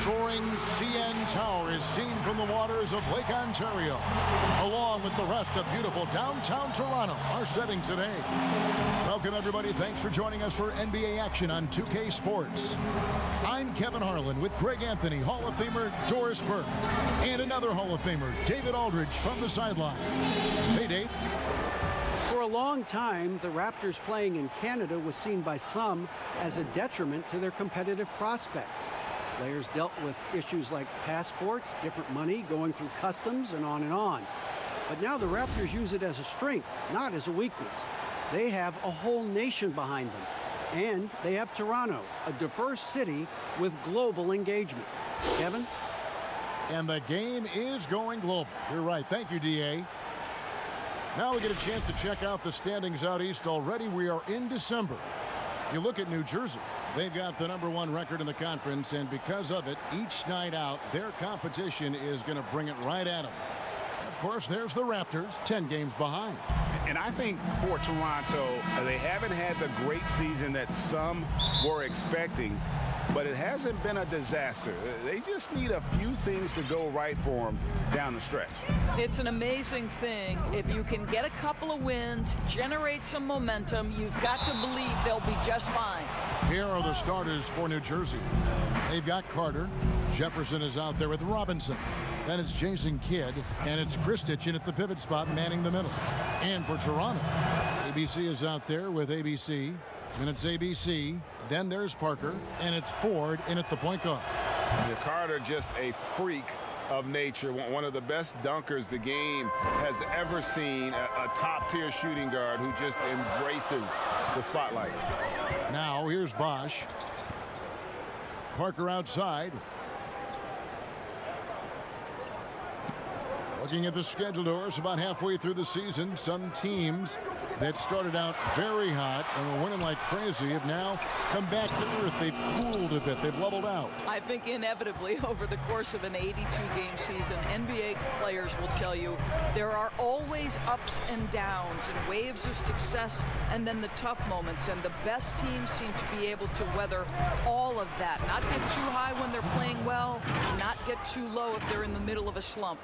soaring CN Tower is seen from the waters of Lake Ontario, along with the rest of beautiful downtown Toronto, our setting today. Welcome, everybody. Thanks for joining us for NBA action on 2K Sports. I'm Kevin Harlan with Greg Anthony, Hall of Famer Doris Burke, and another Hall of Famer, David Aldridge, from the sidelines. Hey, Dave. For a long time, the Raptors playing in Canada was seen by some as a detriment to their competitive prospects. Players dealt with issues like passports, different money, going through customs, and on and on. But now the Raptors use it as a strength, not as a weakness. They have a whole nation behind them. And they have Toronto, a diverse city with global engagement. Kevin? And the game is going global. You're right. Thank you, D.A. Now we get a chance to check out the standings out east already. We are in December. You look at New Jersey. They've got the #1 record in the conference, and because of it, each night out, their competition is going to bring it right at them. Of course, there's the Raptors, 10 games behind. And I think for Toronto, they haven't had the great season that some were expecting, but it hasn't been a disaster. They just need a few things to go right for them down the stretch. It's an amazing thing. If you can get a couple of wins, generate some momentum, you've got to believe they'll be just fine. Here are the starters for New Jersey. They've got Carter. Jefferson is out there with Robinson. Then it's Jason Kidd, and it's Kristich in at the pivot spot, manning the middle. And for Toronto, ABC is out there with ABC. Then it's ABC. Then there's Parker, and it's Ford in at the point guard. Carter, just a freak of nature, one of the best dunkers the game has ever seen, a top-tier shooting guard who just embraces the spotlight. Now here's Bosch. Parker outside. Looking at the schedule, Doris, about halfway through the season, some teams that started out very hot and were winning like crazy have now come back to earth. They've cooled a bit. They've leveled out. I think inevitably over the course of an 82-game season, NBA players will tell you there are always ups and downs and waves of success and then the tough moments. And the best teams seem to be able to weather all of that. Not get too high when they're playing well, not get too low if they're in the middle of a slump.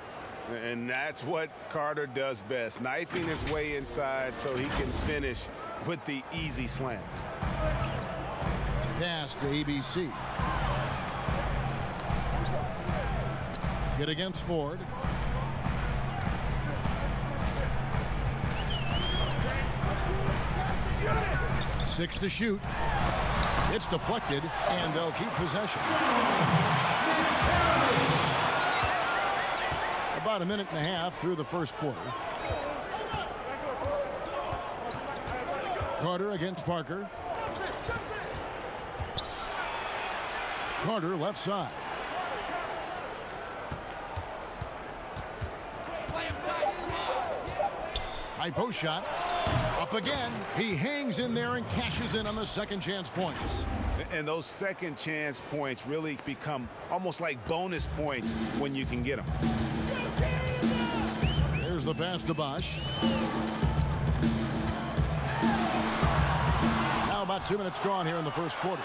And that's what Carter does best, knifing his way inside so he can finish with the easy slam. Pass to ABC. Get against Ford. Six to shoot. It's deflected, and they'll keep possession. About a minute and a half through the first quarter. Carter against Parker. Carter left side. High post shot. Up again. He hangs in there and cashes in on the second chance points. And those second chance points really become almost like bonus points when you can get them. There's the pass to Bosch. Now about 2 minutes gone here in the first quarter.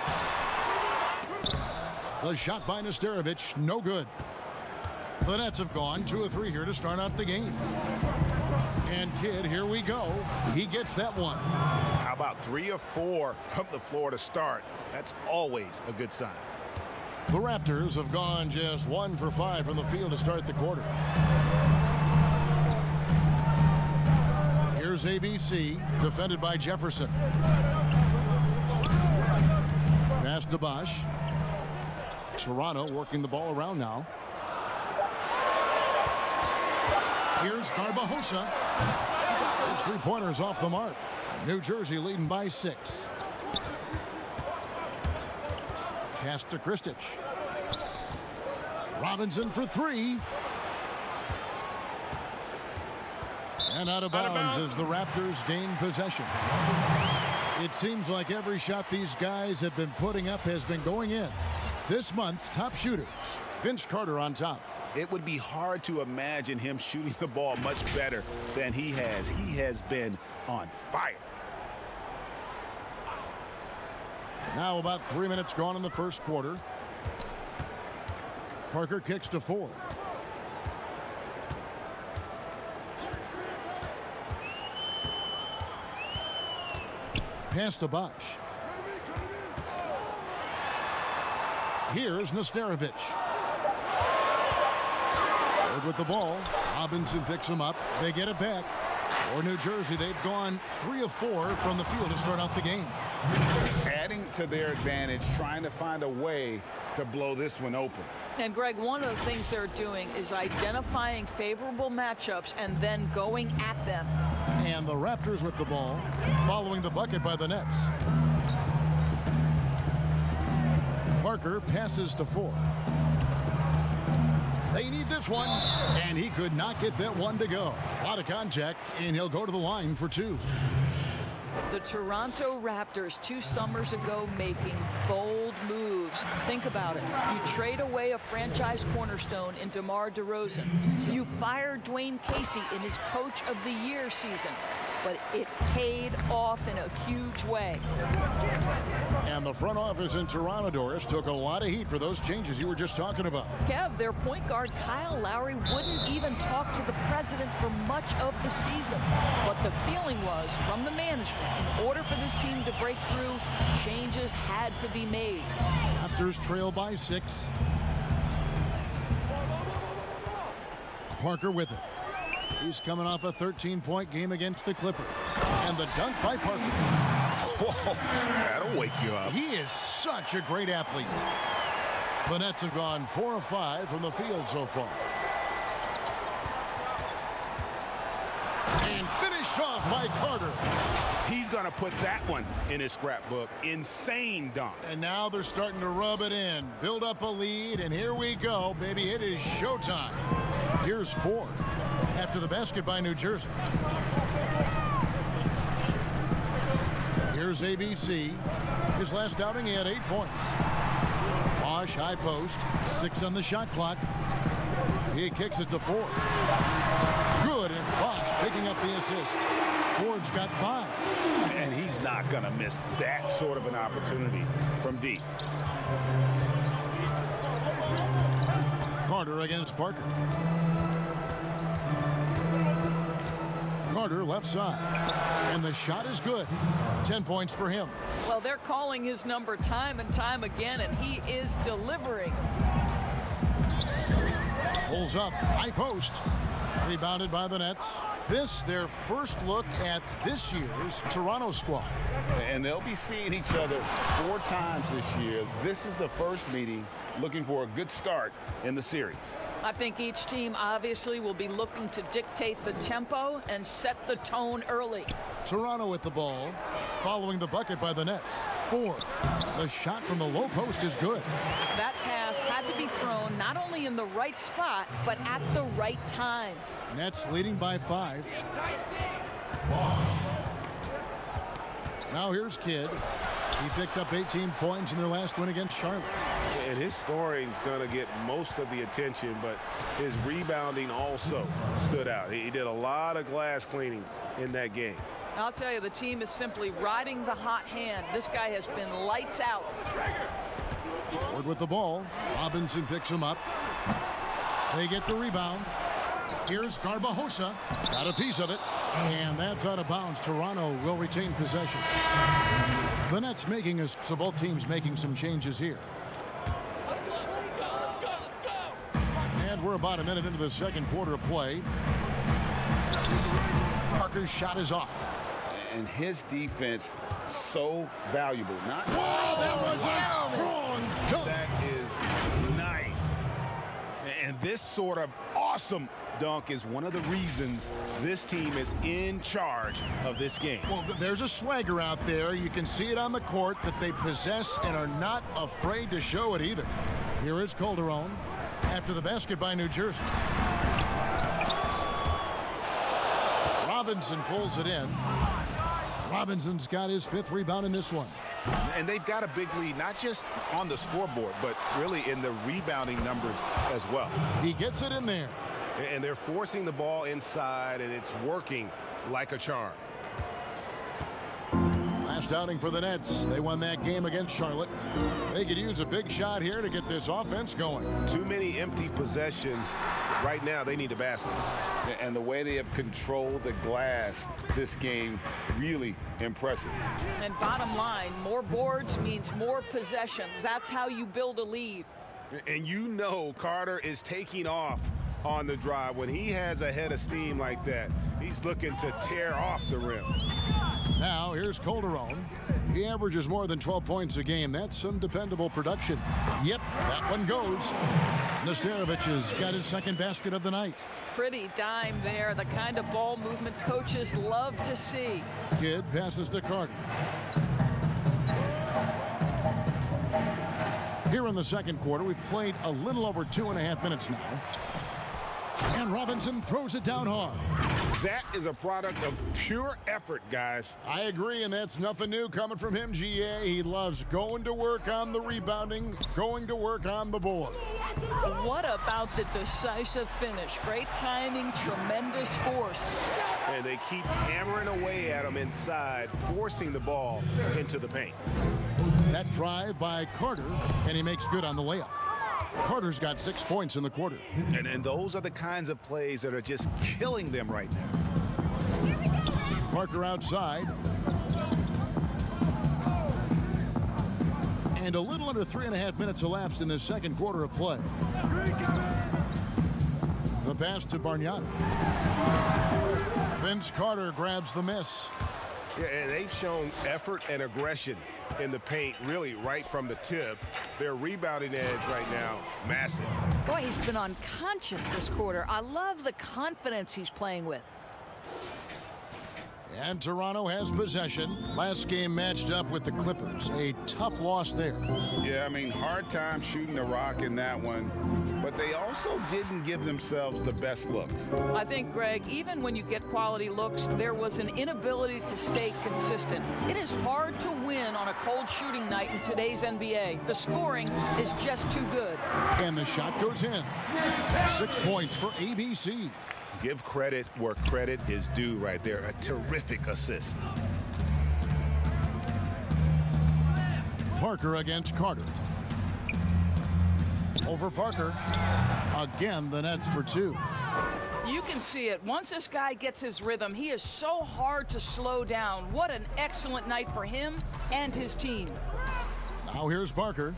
The shot by Nesterovic, no good. The Nets have gone 2 of 3 here to start out the game. And Kidd, here we go. He gets that one. How about 3 of 4 from the floor to start? That's always a good sign. The Raptors have gone just 1 for 5 from the field to start the quarter. Here's ABC, defended by Jefferson. Pass to Bosch. Toronto working the ball around now. Here's Garbajosa. His three-pointers off the mark. New Jersey leading by 6. Pass to Kristich. Robinson for 3. And out of bounds as the Raptors gain possession. It seems like every shot these guys have been putting up has been going in. This month's top shooters. Vince Carter on top. It would be hard to imagine him shooting the ball much better than he has. He has been on fire. Now about 3 minutes gone in the first quarter. Parker kicks to Ford. Pass to Bosch. Here's Nesterovic. Ford with the ball. Robinson picks him up. They get it back. For New Jersey, they've gone 3 of 4 from the field to start out the game. Adding to their advantage, trying to find a way to blow this one open. And Greg, one of the things they're doing is identifying favorable matchups and then going at them. And the Raptors with the ball, following the bucket by the Nets. Parker passes to Ford. They need this one, and he could not get that one to go. A lot of contact, and he'll go to the line for 2. The Toronto Raptors 2 summers ago making bold moves. Think about it. You trade away a franchise cornerstone in DeMar DeRozan. You fire Dwayne Casey in his Coach of the Year season. But it paid off in a huge way. And the front office in Toronto, Doris, took a lot of heat for those changes you were just talking about. Kev, their point guard Kyle Lowry wouldn't even talk to the president for much of the season. But the feeling was, from the management, in order for this team to break through, changes had to be made. Raptors trail by 6. Parker with it. He's coming off a 13-point game against the Clippers. And the dunk by Parker. Whoa, that'll wake you up. He is such a great athlete. The Nets have gone 4 of 5 from the field so far. And finished off by Carter. He's going to put that one in his scrapbook. Insane dunk. And now they're starting to rub it in. Build up a lead, and here we go, baby. It is showtime. Here's Ford. After the basket by New Jersey. Here's ABC. His last outing, he had 8 points. Bosch, high post, 6 on the shot clock. He kicks it to Ford. Good, and it's Bosch picking up the assist. Ford's got 5. And he's not going to miss that sort of an opportunity from deep. Carter against Parker. Carter left side. And the shot is good. 10 points for him. Well, they're calling his number time and time again, and he is delivering. Pulls up, high post. Rebounded by the Nets. This, their first look at this year's Toronto squad. And they'll be seeing each other 4 times this year. This is the first meeting, looking for a good start in the series. I think each team obviously will be looking to dictate the tempo and set the tone early. Toronto with the ball, following the bucket by the Nets. Ford. The shot from the low post is good. That pass had to be thrown not only in the right spot, but at the right time. Nets leading by 5. Now here's Kidd. He picked up 18 points in their last win against Charlotte. And his scoring is going to get most of the attention, but his rebounding also stood out. He did a lot of glass cleaning in that game. I'll tell you, the team is simply riding the hot hand. This guy has been lights out. Ford with the ball. Robinson picks him up. They get the rebound. Here's Garbajosa. Got a piece of it. And that's out of bounds. Toronto will retain possession. The Nets making us, so both teams making some changes here. And we're about a minute into the second quarter of play. Parker's shot is off. And his defense so valuable. Not that was a strong dunk. That is nice. And this sort of awesome dunk is one of the reasons this team is in charge of this game. Well, there's a swagger out there. You can see it on the court that they possess and are not afraid to show it either. Here is Calderon after the basket by New Jersey. Robinson pulls it in. Robinson's got his 5th rebound in this one. And they've got a big lead, not just on the scoreboard, but really in the rebounding numbers as well. He gets it in there. And they're forcing the ball inside, and it's working like a charm. Last First outing for the Nets. They won that game against Charlotte. They could use a big shot here to get this offense going. Too many empty possessions. Right now, they need a basket. And the way they have controlled the glass this game, really impressive. And bottom line, more boards means more possessions. That's how you build a lead. And you know Carter is taking off on the drive. When he has a head of steam like that, he's looking to tear off the rim. Now, here's Calderon. He averages more than 12 points a game. That's some dependable production. Yep, that one goes. Nesterovic has got his second basket of the night. Pretty dime there, the kind of ball movement coaches love to see. Kidd passes to Carter. Here in the second quarter, we've played a little over 2.5 minutes now. And Robinson throws it down hard. That is a product of pure effort, guys. I agree, and that's nothing new coming from him, GA. He loves going to work on the rebounding, going to work on the board. What about the decisive finish? Great timing, tremendous force. And they keep hammering away at him inside, forcing the ball into the paint. That drive by Carter, and he makes good on the layup. Carter's got 6 points in the quarter. And those are the kinds of plays that are just killing them right now. Parker outside. And a little under 3.5 minutes elapsed in the second quarter of play. The pass to Bargnani. Vince Carter grabs the miss. Yeah, and they've shown effort and aggression in the paint, really right from the tip. Their rebounding edge right now, massive. Boy, he's been unconscious this quarter. I love the confidence he's playing with. And Toronto has possession. Last game matched up with the Clippers. A tough loss there. Yeah, I mean, hard time shooting the rock in that one. But they also didn't give themselves the best looks. I think, Greg, even when you get quality looks, there was an inability to stay consistent. It is hard to win on a cold shooting night in today's NBA. The scoring is just too good. And the shot goes in. 6 points for ABC. Give credit where credit is due right there. A terrific assist. Parker against Carter. Over Parker. Again, the Nets for 2. You can see it. Once this guy gets his rhythm, he is so hard to slow down. What an excellent night for him and his team. Now here's Parker.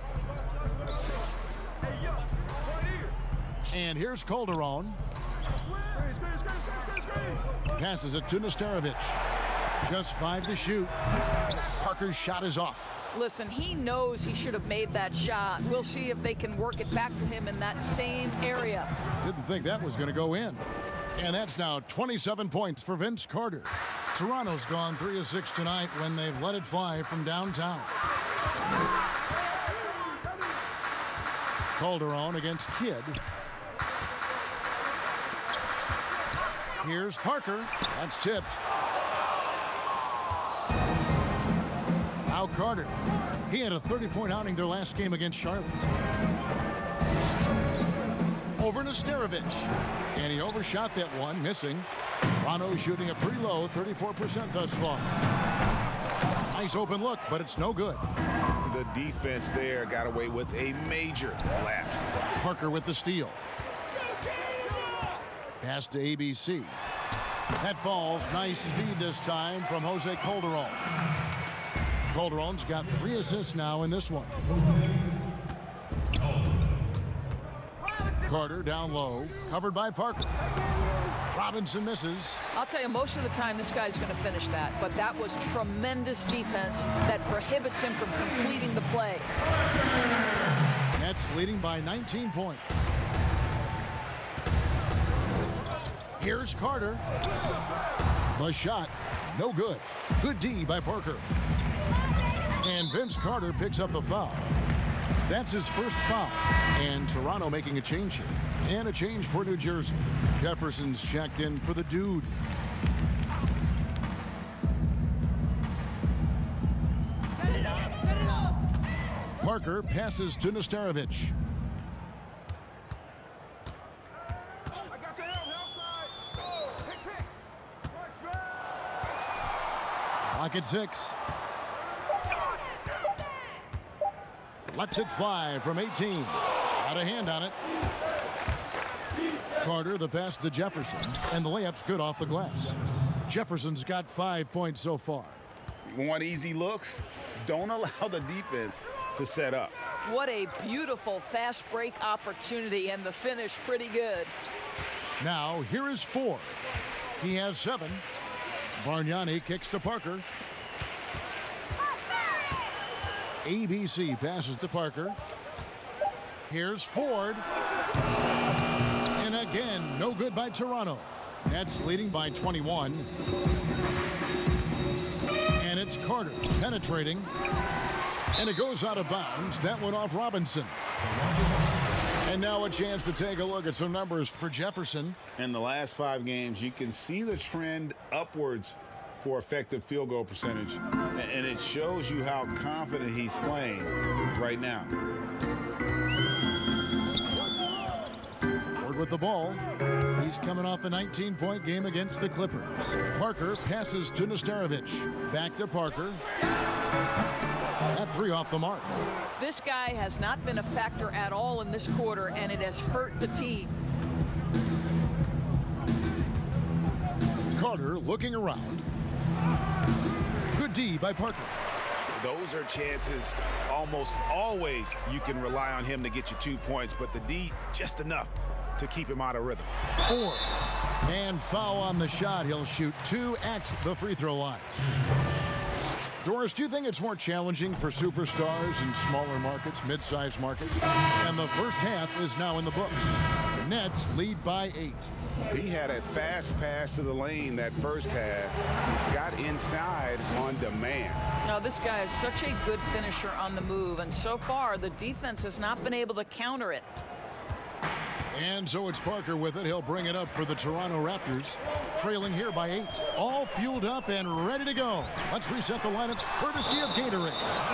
And here's Calderon. Passes it to Nesterovic. Just 5 to shoot. Parker's shot is off. Listen, he knows he should have made that shot. We'll see if they can work it back to him in that same area. Didn't think that was going to go in. And that's now 27 points for Vince Carter. Toronto's gone 3 of 6 tonight when they've let it fly from downtown. Calderon against Kidd. Here's Parker. That's tipped. Now Carter. He had a 30-point outing their last game against Charlotte. Over Nesterovic. And he overshot that one, missing. Toronto shooting a pretty low, 34% thus far. Nice open look, but it's no good. The defense there got away with a major lapse. Parker with the steal. Pass to ABC. That falls. Nice speed this time from Jose Calderon. Calderon's got 3 assists now in this one. Carter down low, covered by Parker. Robinson misses. I'll tell you, most of the time this guy's going to finish that, but that was tremendous defense that prohibits him from completing the play. Nets leading by 19 points. Here's Carter. The shot, no good. Good D by Parker. And Vince Carter picks up the foul. That's his first foul. And Toronto making a change here. And a change for New Jersey. Jefferson's checked in for the dude. Parker passes to Nesterovic. Clock at 6. Lets it fly from 18. Got a hand on it. Carter, the pass to Jefferson, and the layup's good off the glass. Jefferson's got 5 points so far. You want easy looks? Don't allow the defense to set up. What a beautiful fast break opportunity, and the finish pretty good. Now, here is Ford. He has 7. Bargnani kicks to Parker. ABC passes to Parker. Here's Ford. And again, no good by Toronto. Nets leading by 21. And it's Carter penetrating. And it goes out of bounds. That went off Robinson. And now a chance to take a look at some numbers for Jefferson. In the last 5 games, you can see the trend upwards for effective field goal percentage. And it shows you how confident he's playing right now. Ford with the ball. He's coming off a 19-point game against the Clippers. Parker passes to Nesterovic. Back to Parker. That 3 off the mark. This guy has not been a factor at all in this quarter, and it has hurt the team. Carter looking around. Good D by Parker. Those are chances almost always you can rely on him to get you 2 points, but the D just enough to keep him out of rhythm. Ford. And foul on the shot. He'll shoot 2 at the free throw line. Doris, do you think it's more challenging for superstars in smaller markets, mid-sized markets? And the first half is now in the books. The Nets lead by 8. He had a fast pass to the lane that first half, got inside on demand. Now, this guy is such a good finisher on the move, and so far the defense has not been able to counter it. And so it's Parker with it. He'll bring it up for the Toronto Raptors, trailing here by 8. All fueled up and ready to go. Let's reset the lineups courtesy of Gatorade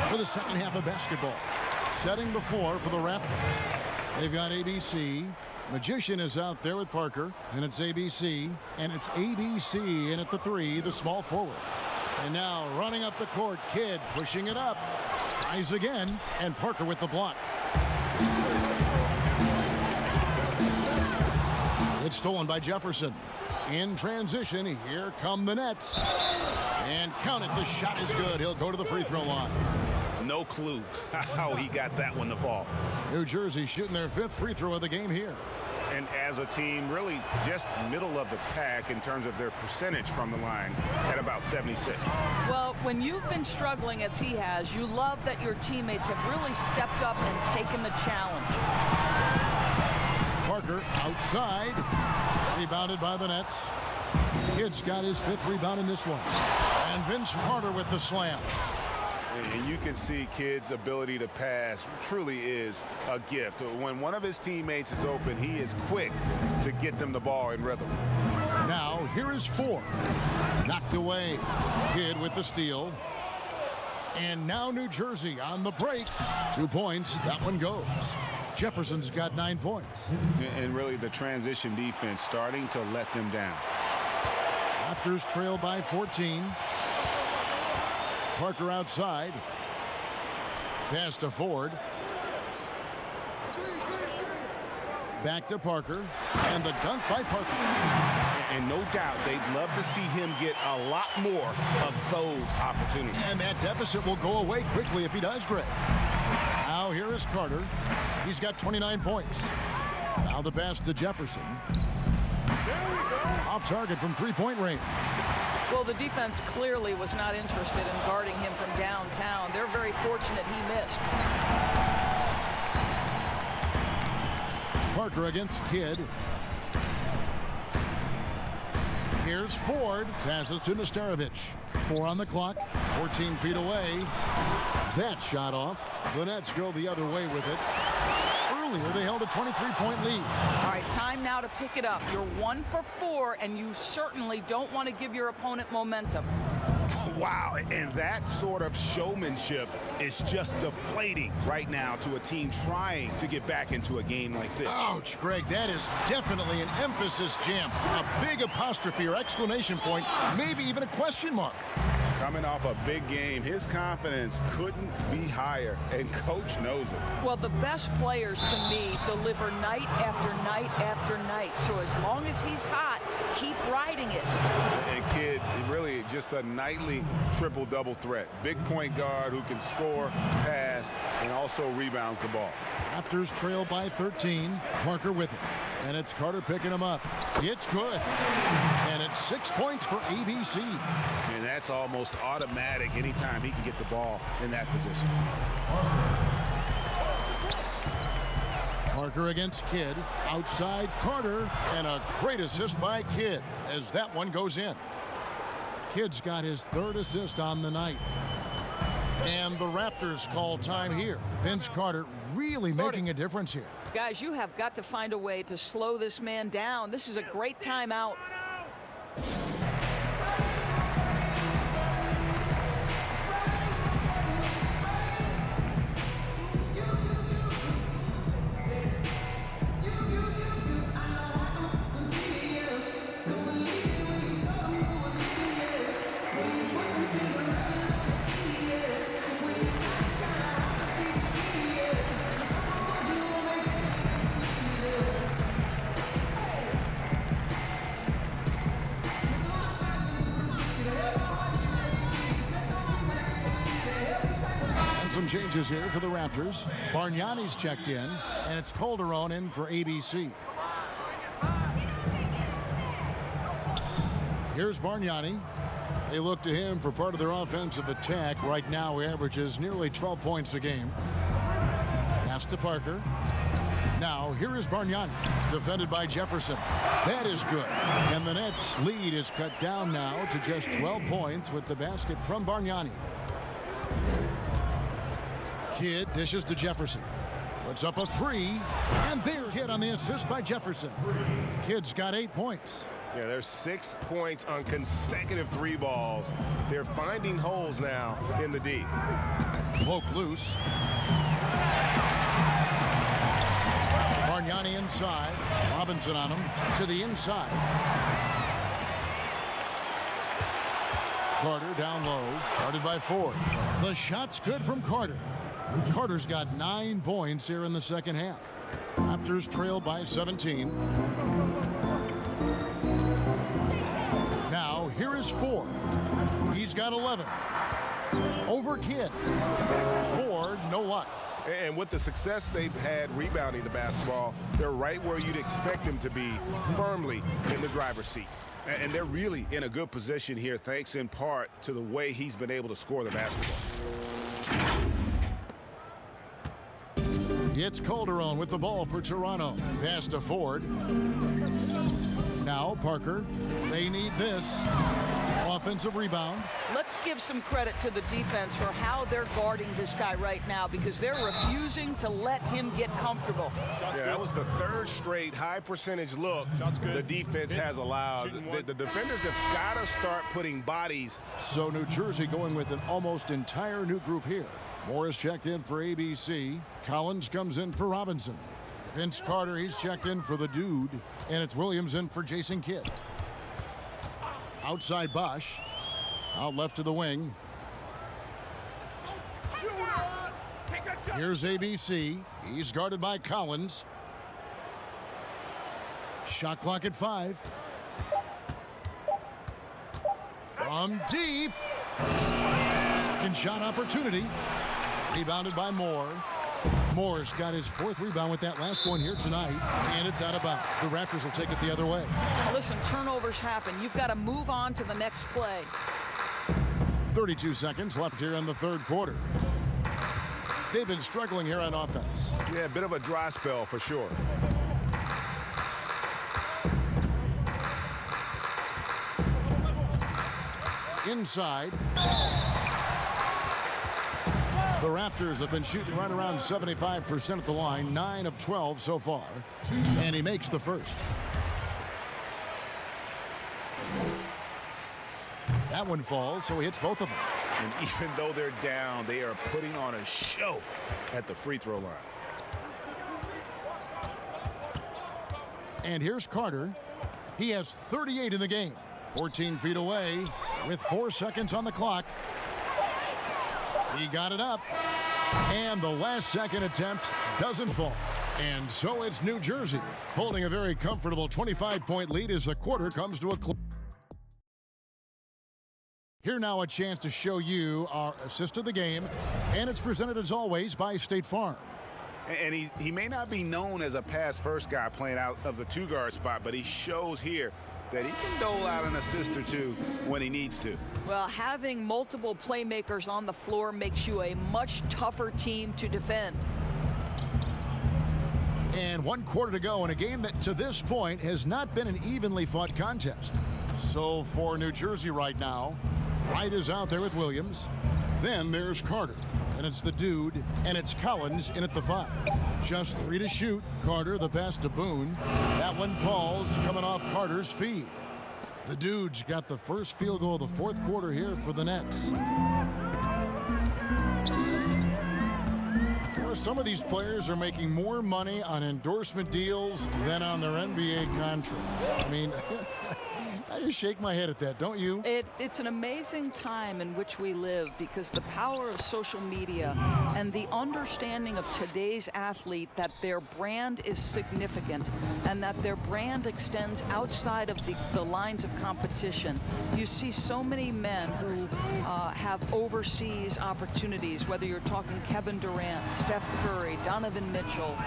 for the second half of basketball. Setting the floor for the Raptors. They've got ABC. Magician is out there with Parker, and it's ABC, and it's ABC in at the 3, the small forward. And now running up the court, Kidd pushing it up. Tries again, and Parker with the block. It's stolen by Jefferson. In transition, here come the Nets. And count it, the shot is good. He'll go to the free throw line. No clue how he got that one to fall. New Jersey shooting their 5th free throw of the game here. And as a team, really just middle of the pack in terms of their percentage from the line at about 76. Well, when you've been struggling as he has, you love that your teammates have really stepped up and taken the challenge. Parker outside. Rebounded by the Nets. Kidd's got his 5th rebound in this one. And Vince Carter with the slam. And you can see Kidd's ability to pass truly is a gift. When one of his teammates is open, he is quick to get them the ball in rhythm. Now, here is Ford. Knocked away. Kidd with the steal. And now New Jersey on the break. 2 points. That one goes. Jefferson's got 9 points. And really the transition defense starting to let them down. Raptors trail by 14. Parker outside. Pass to Ford. Back to Parker. And the dunk by Parker. And no doubt they'd love to see him get a lot more of those opportunities. And that deficit will go away quickly if he does, Greg. Now here is Carter. He's got 29 points. Now the pass to Jefferson. Off target from 3-point range. Well, the defense clearly was not interested in guarding him from downtown. They're very fortunate he missed. Parker against Kidd. Here's Ford. Passes to Nesterovic. 4 on the clock. 14 feet away. That shot off. The Nets go the other way with it. Earlier, they held a 23-point lead. All right, time now to pick it up. You're 1 for 4, and you certainly don't want to give your opponent momentum. Wow, and that sort of showmanship is just deflating right now to a team trying to get back into a game like this. Ouch, Greg, that is definitely an emphasis jam. A big apostrophe or exclamation point, maybe even a question mark. Coming off a big game, his confidence couldn't be higher, and coach knows it. Well, the best players, to me, deliver night after night after night. So as long as he's hot, keep riding it. And Kidd, really just a nightly triple-double threat. Big point guard who can score, pass, and also rebounds the ball. Raptors trail by 13. Parker with it. And it's Carter picking him up. It's good. And it's 6 points for ABC. And that's almost automatic anytime he can get the ball in that position. Parker against Kidd. Outside Carter. And a great assist by Kidd as that one goes in. Kidd's got his 3rd assist on the night. And the Raptors call time here. Vince Carter really making a difference here. Guys, you have got to find a way to slow this man down. This is a great timeout. Some changes here for the Raptors. Bargnani's checked in, and it's Calderon in for ABC. Here's Bargnani. They look to him for part of their offensive attack. Right now, he averages nearly 12 points a game. Pass to Parker. Now, here is Bargnani, defended by Jefferson. That is good. And the Nets' lead is cut down now to just 12 points with the basket from Bargnani. Kidd dishes to Jefferson. Puts up a 3. And there, Kidd on the assist by Jefferson. Kidd's got 8 points. Yeah, there's 6 points on consecutive 3 balls. They're finding holes now in the D. Poke loose. Bargnani inside. Robinson on him to the inside. Carter down low. Guarded by Ford. The shot's good from Carter. Carter's got 9 points here in the second half. Raptors trail by 17. Now, here is Ford. He's got 11. Over Kidd. Ford, no luck. And with the success they've had rebounding the basketball, they're right where you'd expect them to be, firmly in the driver's seat. And they're really in a good position here, thanks in part to the way he's been able to score the basketball. It's Calderon with the ball for Toronto. Pass to Ford. Now Parker. They need this. Offensive rebound. Let's give some credit to the defense for how they're guarding this guy right now, because they're refusing to let him get comfortable. Yeah, that was the 3rd straight high percentage look the defense has allowed. The defenders have got to start putting bodies. So New Jersey going with an almost entire new group here. Morris checked in for ABC. Collins comes in for Robinson. Vince Carter, he's checked in for the dude. And it's Williams in for Jason Kidd. Outside Bosch. Out left to the wing. Here's ABC. He's guarded by Collins. Shot clock at 5. From deep. Second shot opportunity. Rebounded by Moore. Moore's got his 4th rebound with that last one here tonight, and it's out of bounds. The Raptors will take it the other way. Listen, turnovers happen. You've got to move on to the next play. 32 seconds left here in the 3rd quarter. They've been struggling here on offense. Yeah, a bit of a dry spell for sure. Inside. The Raptors have been shooting right around 75% at the line, 9 of 12 so far. And he makes the first. That one falls, so he hits both of them. And even though they're down, they are putting on a show at the free throw line. And here's Carter. He has 38 in the game. 14 feet away. with 4 seconds on the clock. He got it up. And the last second attempt doesn't fall. And so it's New Jersey holding a very comfortable 25-point lead as the quarter comes to a close. Here now a chance to show you our assist of the game. And it's presented as always by State Farm. And he may not be known as a pass-first guy playing out of the two-guard spot, but he shows here that he can dole out an assist or two when he needs to. Well, having multiple playmakers on the floor makes you a much tougher team to defend. And 1 quarter to go in a game that to this point has not been an evenly fought contest. So for New Jersey right now, Wright is out there with Williams. Then there's Carter. And it's the dude, and it's Collins in at the 5. Just 3 to shoot. Carter, the pass to Boone. That one falls, coming off Carter's feed. The dude's got the first field goal of the 4th quarter here for the Nets. Some of these players are making more money on endorsement deals than on their NBA contracts. I mean, I just shake my head at that, don't you? It's an amazing time in which we live because the power of social media and the understanding of today's athlete that their brand is significant and that their brand extends outside of the lines of competition. You see so many men who have overseas opportunities, whether you're talking Kevin Durant, Steph Curry, Donovan Mitchell.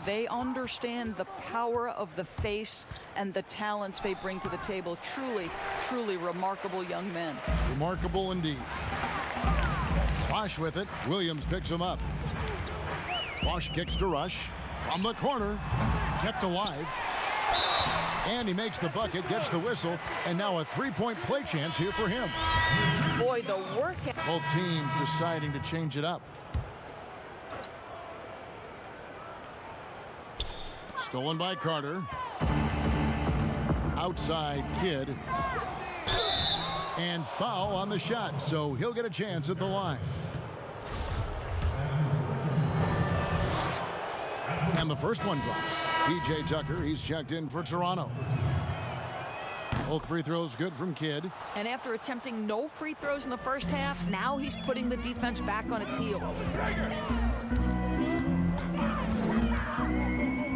They understand the power of the face and the talents they bring to the table. Truly, truly remarkable young men. Remarkable indeed. Bosch with it. Williams picks him up. Bosch kicks to Rush. From the corner. Kept alive. And he makes the bucket, gets the whistle, and now a 3-point play chance here for him. Boy, the work. Both teams deciding to change it up. Stolen by Carter. Outside Kidd. And foul on the shot, so he'll get a chance at the line. And the first one drops. P.J. Tucker, he's checked in for Toronto. Both free throws good from Kidd. And after attempting no free throws in the first half, now he's putting the defense back on its heels.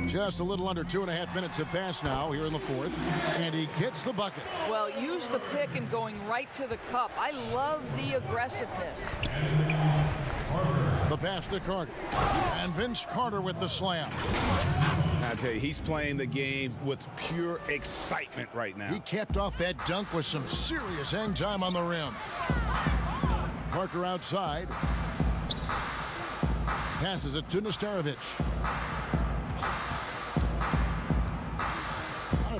Just a little under 2.5 minutes have passed now here in the 4th. And he gets the bucket. Well, use the pick and going right to the cup. I love the aggressiveness. The pass to Carter. And Vince Carter with the slam. I tell you, he's playing the game with pure excitement right now. He capped off that dunk with some serious hang time on the rim. Parker outside. Passes it to Nesterovic.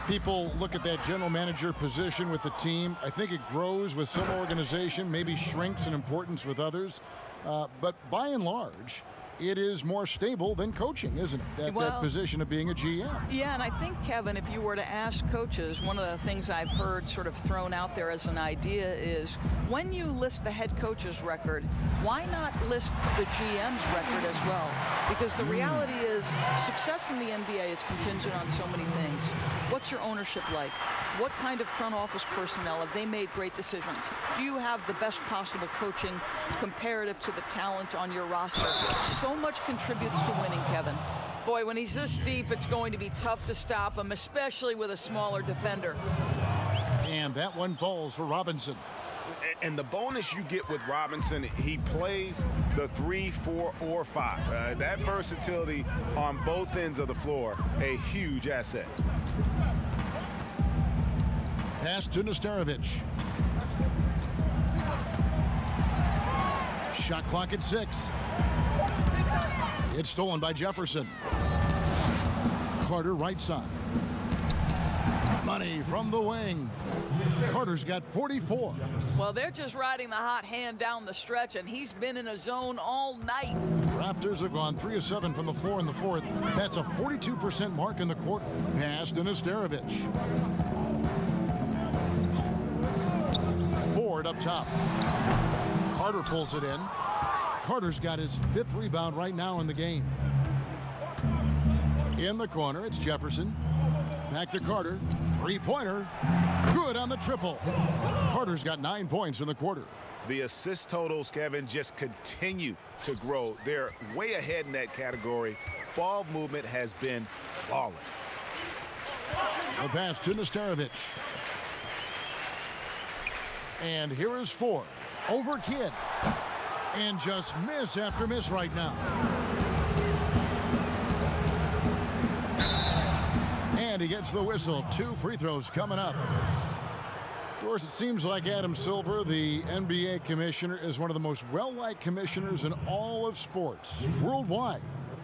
People look at that general manager position with the team. I think it grows with some organization, maybe shrinks in importance with others. But by and large, it is more stable than coaching, isn't it? That position of being a GM. Yeah, and I think, Kevin, if you were to ask coaches, one of the things I've heard sort of thrown out there as an idea is when you list the head coach's record, why not list the GM's record as well? Because the reality is success in the NBA is contingent on so many things. What's your ownership like? What kind of front office personnel? Have they made great decisions? Do you have the best possible coaching comparative to the talent on your roster? So much contributes to winning, Kevin. Boy, when he's this deep, it's going to be tough to stop him, especially with a smaller defender. And that one falls for Robinson. And the bonus you get with Robinson, he plays the 3, 4, or 5. That versatility on both ends of the floor, a huge asset. Pass to Nesterovic. Shot clock at 6. It's stolen by Jefferson. Carter right side. Money from the wing. Carter's got 44. Well, they're just riding the hot hand down the stretch, and he's been in a zone all night. Raptors have gone 3 of 7 from the floor in the 4th. That's a 42% mark in the quarter. Pass to Nesterovic. Ford up top. Carter pulls it in. Carter's got his 5th rebound right now in the game. In the corner, it's Jefferson. Back to Carter. Three-pointer. Good on the triple. Carter's got 9 points in the quarter. The assist totals, Kevin, just continue to grow. They're way ahead in that category. Ball movement has been flawless. The pass to Nesterovic. And here is Ford. Over Kidd. And just miss after miss right now. And he gets the whistle. 2 free throws coming up. Of course, it seems like Adam Silver, the NBA commissioner, is one of the most well-liked commissioners in all of sports worldwide.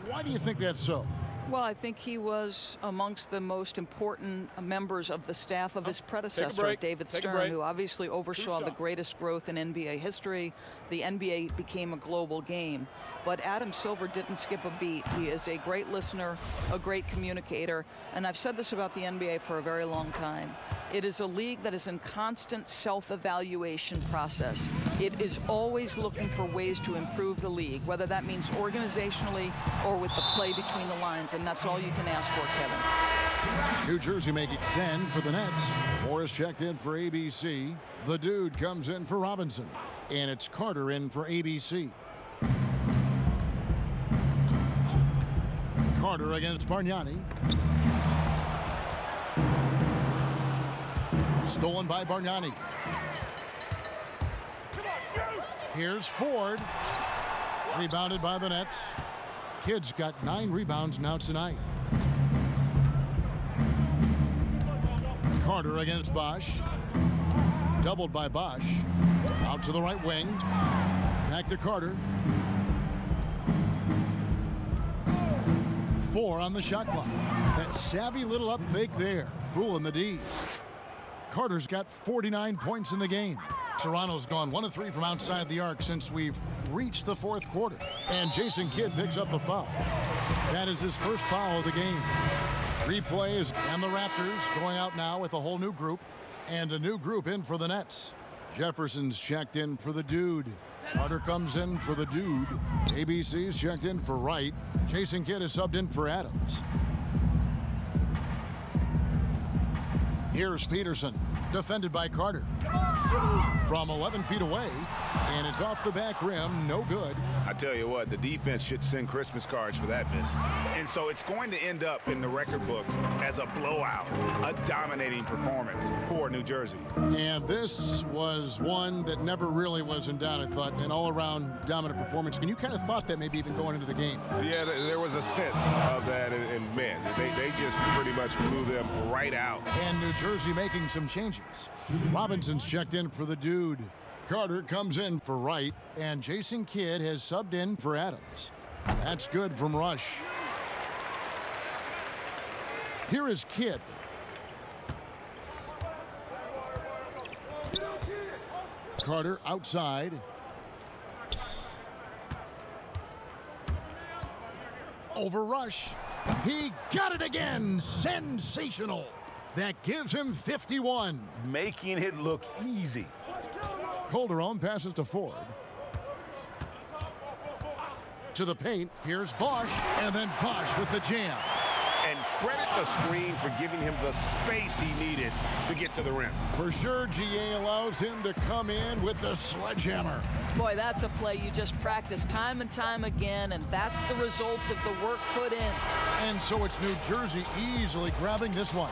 Why do you think that's so? Well, I think he was amongst the most important members of the staff of his predecessor, David Stern, who obviously oversaw the greatest growth in NBA history. The NBA became a global game. But Adam Silver didn't skip a beat. He is a great listener, a great communicator, and I've said this about the NBA for a very long time. It is a league that is in constant self-evaluation process. It is always looking for ways to improve the league, whether that means organizationally or with the play between the lines, and that's all you can ask for, Kevin. New Jersey making 10 for the Nets. Morris checked in for ABC. The Dude comes in for Robinson. And it's Carter in for ABC. Carter against Bargnani. Stolen by Bargnani. Here's Ford. Rebounded by the Nets. Kidd's got 9 rebounds now tonight. Carter against Bosch. Doubled by Bosch. Out to the right wing. Back to Carter. 4 on the shot clock. That savvy little up fake there. Fooling the D. Carter's got 49 points in the game. Toronto's gone 1 of 3 from outside the arc since we've reached the 4th quarter. And Jason Kidd picks up the foul. That is his first foul of the game. Replay is, and the Raptors going out now with a whole new group. And a new group in for the Nets. Jefferson's checked in for the Dude. Carter comes in for the Dude. ABC's checked in for Wright. Jason Kidd is subbed in for Adams. Here's Peterson, defended by Carter. From 11 feet away, and it's off the back rim, no good. I tell you what, the defense should send Christmas cards for that miss. And so it's going to end up in the record books as a blowout, a dominating performance for New Jersey. And this was one that never really was in doubt, I thought, an all-around dominant performance. And you kind of thought that maybe even going into the game. Yeah, there was a sense of that, and man, they just pretty much blew them right out. And New Jersey making some changes. Robinson's checked in for the Dude. Carter comes in for Wright, and Jason Kidd has subbed in for Adams. That's good from Rush. Here is Kidd. Carter outside. Over Rush. He got it again. Sensational. That gives him 51. Making it look easy. Calderon passes to Ford. To the paint. Here's Bosch. And then Bosch with the jam. And credit the screen for giving him the space he needed to get to the rim. For sure, GA allows him to come in with the sledgehammer. Boy, that's a play you just practice time and time again, and that's the result of the work put in. And so it's New Jersey easily grabbing this one.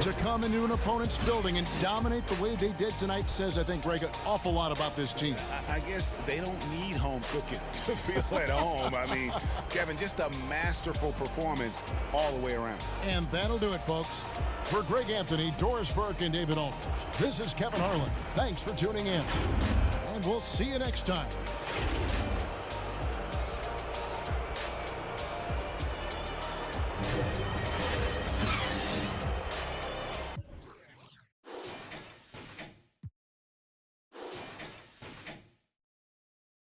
To come into an opponent's building and dominate the way they did tonight says, I think, Greg, an awful lot about this team. I guess they don't need home cooking to feel at home. I mean, Kevin, just a masterful performance all the way around. And that'll do it, folks. For Greg Anthony, Doris Burke, and David Aldridge, this is Kevin Harlan. Thanks for tuning in. And we'll see you next time.